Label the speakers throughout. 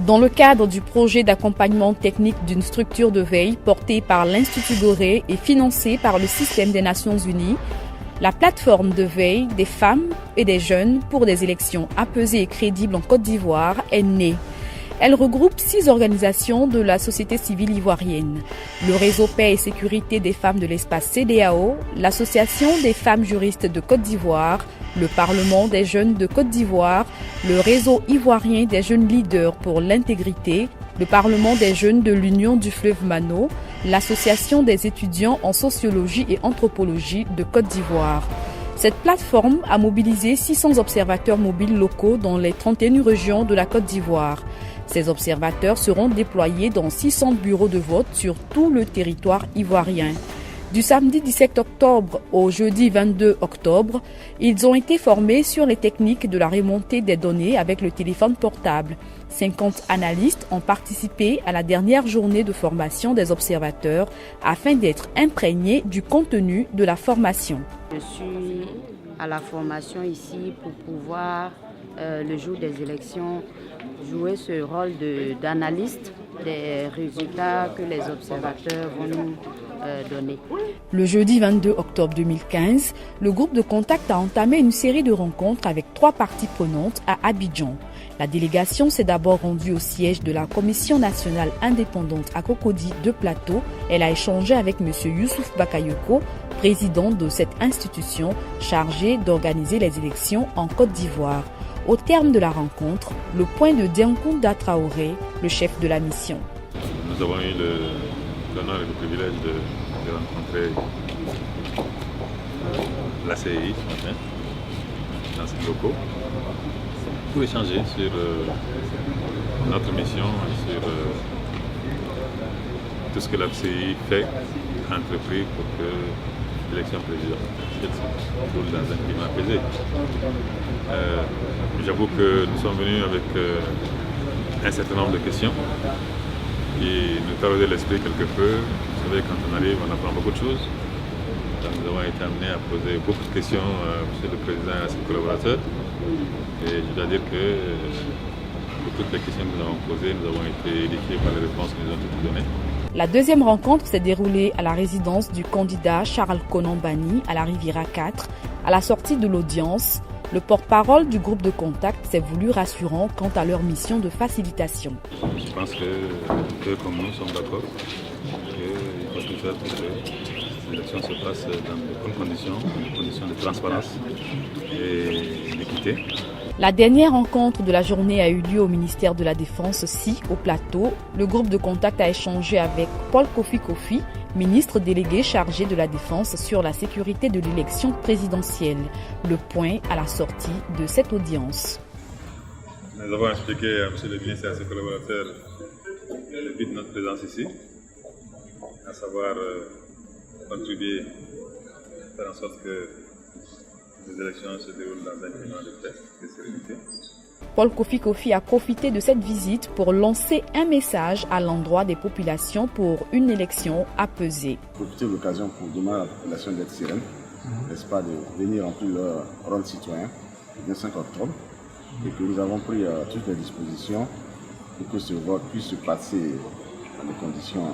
Speaker 1: Dans le cadre du projet d'accompagnement technique d'une structure de veille portée par l'Institut Gorée et financée par le système des Nations Unies, la plateforme de veille des femmes et des jeunes pour des élections apaisées et crédibles en Côte d'Ivoire est née. Elle regroupe 6 organisations de la société civile ivoirienne. Le réseau Paix et Sécurité des femmes de l'espace CEDEAO, l'Association des femmes juristes de Côte d'Ivoire, le Parlement des jeunes de Côte d'Ivoire, le réseau ivoirien des jeunes leaders pour l'intégrité, le Parlement des jeunes de l'Union du fleuve Mano, l'Association des étudiants en sociologie et anthropologie de Côte d'Ivoire. Cette plateforme a mobilisé 600 observateurs mobiles locaux dans les 31 régions de la Côte d'Ivoire. Ces observateurs seront déployés dans 600 bureaux de vote sur tout le territoire ivoirien. Du samedi 17 octobre au jeudi 22 octobre, ils ont été formés sur les techniques de la remontée des données avec le téléphone portable. 50 analystes ont participé à la dernière journée de formation des observateurs afin d'être imprégnés du contenu de la formation.
Speaker 2: Je suis à la formation ici pour pouvoir, le jour des élections, jouer ce rôle d'analyste des résultats que les observateurs vont nous donner.
Speaker 1: Le jeudi 22 octobre 2015, le groupe de contact a entamé une série de rencontres avec 3 parties prenantes à Abidjan. La délégation s'est d'abord rendue au siège de la Commission nationale indépendante à Cocody de Plateau. Elle a échangé avec M. Youssouf Bakayoko, président de cette institution chargée d'organiser les élections en Côte d'Ivoire. Au terme de la rencontre, le point de Diankounda Traoré, le chef de la mission.
Speaker 3: Nous avons eu l'honneur et le privilège de rencontrer la CEI ce matin, dans ces locaux, pour échanger sur notre mission et sur tout ce que la CEI fait, entrepris pour que l'élection présidentielle se roule dans un climat apaisé. J'avoue que nous sommes venus avec un certain nombre de questions qui nous taraudaient l'esprit quelque peu. Vous savez, quand on arrive, on apprend beaucoup de choses. Donc, nous avons été amenés à poser beaucoup de questions à M. le Président et à ses collaborateurs. Et je dois dire que pour toutes les questions que nous avons posées, nous avons été édifiés par les réponses qu'ils nous ont toutes données.
Speaker 1: La deuxième rencontre s'est déroulée à la résidence du candidat Charles Konan Banny à la Riviera 4. À la sortie de l'audience, le porte-parole du groupe de contact s'est voulu rassurant quant à leur mission de facilitation.
Speaker 3: Je pense que comme nous sommes d'accord, qu'il faut tout faire pour que l'élection se passe dans de bonnes conditions, des conditions de transparence et d'équité.
Speaker 1: La dernière rencontre de la journée a eu lieu au ministère de la Défense, au Plateau. Le groupe de contact a échangé avec Paul Kofi Kofi, ministre délégué chargé de la Défense sur la sécurité de l'élection présidentielle. Le point à la sortie de cette audience.
Speaker 3: Nous avons expliqué à M. le ministre et à ses collaborateurs le but de notre présence ici, à savoir contribuer, faire en sorte que les élections se déroulent dans un climat de paix et de sérénité.
Speaker 1: Paul Kofi Kofi a profité de cette visite pour lancer un message à l'endroit des populations pour une élection apaisée.
Speaker 4: Profiter de l'occasion pour demander à la population d'être sereine, n'est-ce pas, de venir remplir leur rôle citoyen le 25 octobre et que nous avons pris toutes les dispositions pour que ce vote puisse se passer dans des conditions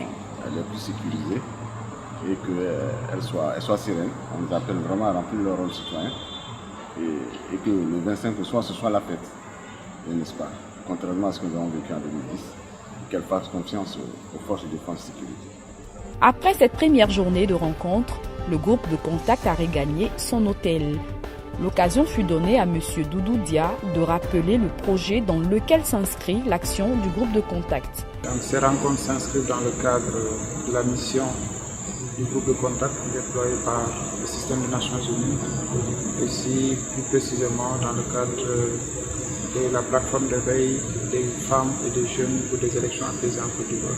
Speaker 4: les plus sécurisées et qu'elle soit sereine. On nous appelle vraiment à remplir leur rôle citoyen et que le 25 au soir, ce soit la fête, n'est-ce pas? Contrairement à ce que nous avons vécu en 2010, qu'elle fasse confiance aux forces de défense et de sécurité.
Speaker 1: Après cette première journée de rencontre, le groupe de contact a regagné son hôtel. L'occasion fut donnée à M. Doudou Dia de rappeler le projet dans lequel s'inscrit l'action du groupe de contact.
Speaker 5: Ces rencontres s'inscrivent dans le cadre de la mission du groupe de contact déployé par le système des Nations Unies, aussi plus précisément dans le cadre de la plateforme de veille des femmes et des jeunes pour des élections apaisées en Côte d'Ivoire.